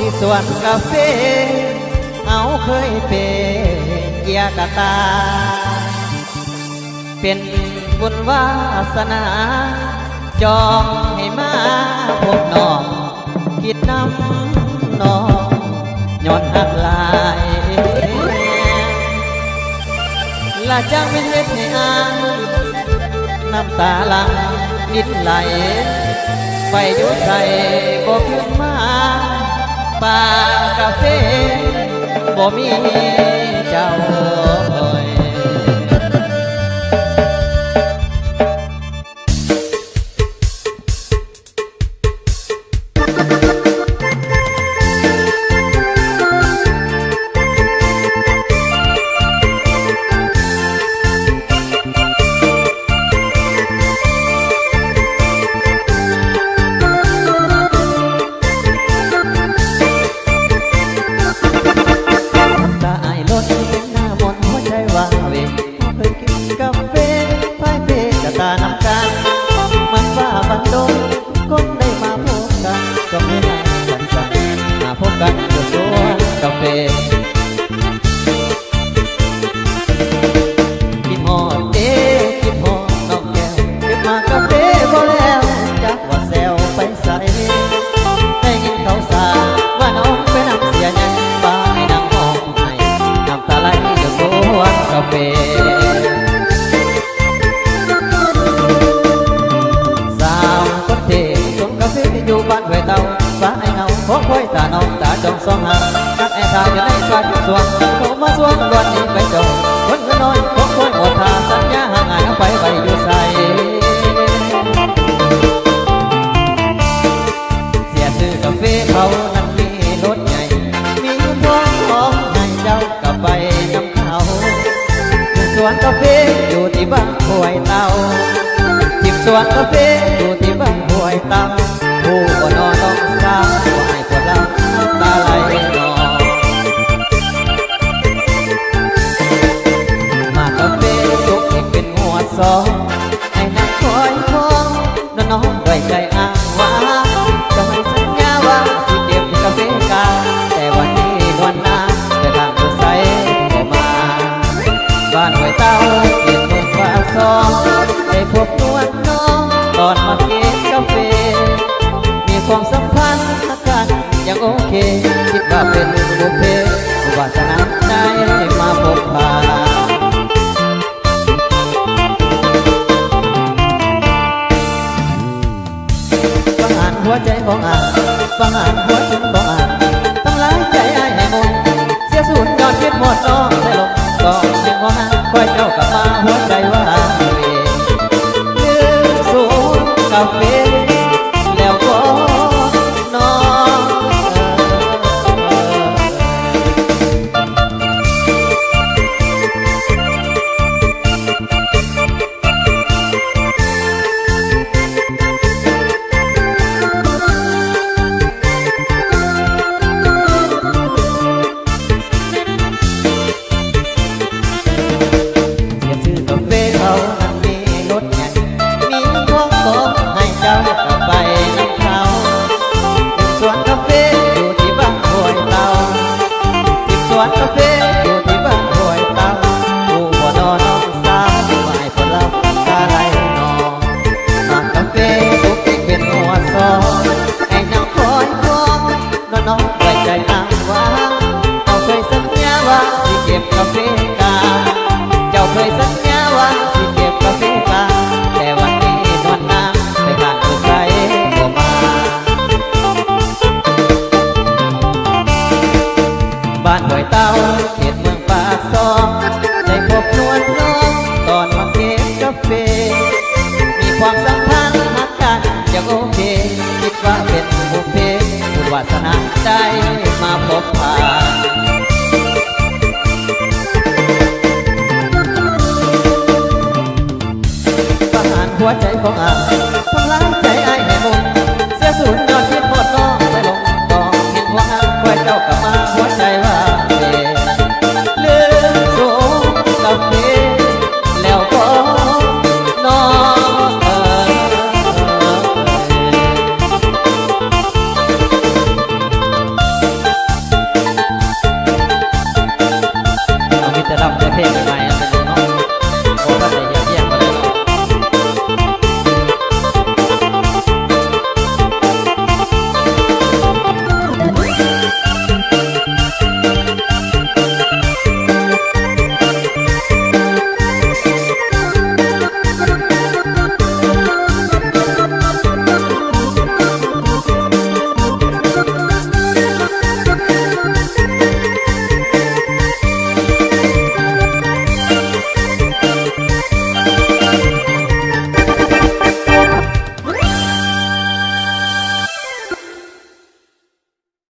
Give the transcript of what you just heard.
ที่สวนกาแฟเอาเคยเป็นเกียกตาเป็นบุญวาสนาจองให้มาพบน้องคิดน้ำน้องย้อนหักลายละจังเป็นเล็ดให้อ่างน้ำตาหลังนิดไหลไฟอยู่ใส่บ่ขึ้นมาป่ากาแฟบ่มีเจ้าสองหางนักแอร์ทาจะได้สายสวงเขามาสวงวันนี้ไปจบคนเงินน้อยของคนอดทาสัญญาห่างหายเอาไปอยู่ใส่เสียซื้อกาแฟเขานั้นมีรถใหญ่มีทองของให้เจ้ากลับไปนำเขาสวนกาแฟอยู่ที่บ้านห้วยเตาจิบสวนกาแฟอยู่ที่บ้านห้วยเตาผู้บ่นอนต้องสาวให้พวกเราตาไหลนองมากาแฟสุกอีกเป็นหัวซองให้นักคอยคองน้องด้วยใจอ้างว่าจะให้สัญญาว่าสิเก็บกาแฟกาแต่วันนี้วันหน้าจะทางดูใสก็มาบ้านห้วยเต้าเปลี่ยนเมืองว่าซองได้พบนวลน้องตอนมาเก็บกาแฟมีความสัมพันธ์กันยังโอเคคิดว่าเป็นบุพเพวาสนาได้มาพบพาฟังอ่านหัวใจของอ่านฟังอ่านหัวใจของอ่านตั้งหลายใจอ้ายให้หมดเสียสูญยอดคิดหมดน้องได้ลงก็ยังของอ่านคอยเจ้ากลับมาหัวใจว่าลืมสูญกาแฟแล้วก็กาแฟอยู่ที่บ้านห้วยเตาผู้บ่นอนน้องสาวไหวผลลัพธ์ตาไหลนองมากาแฟทุกที่เป็นหัวซองให้น้องคอยคองน้องไว้ใจอ้างว่าเจ้าเคยสัญญาว่าสิเก็บกาแฟกาเจ้าเคยสัญญาว่าสิเก็บกาแฟกาแต่วันนี้นวลน้ำไปขาดผู้ใส่บ่มาบ้านห้วยเต้าเขตเมืองปากซองได้พบนวลน้องตอนมาเก็บกาแฟมีความสัมพันธ์หักกันยังโอเคคิดว่าเป็นบุพเพบุญวาสนาได้มาพบผ่านประหารหัวใจของอ่านทำร้ายใจอ้ายให้หมดเสียสูญยอด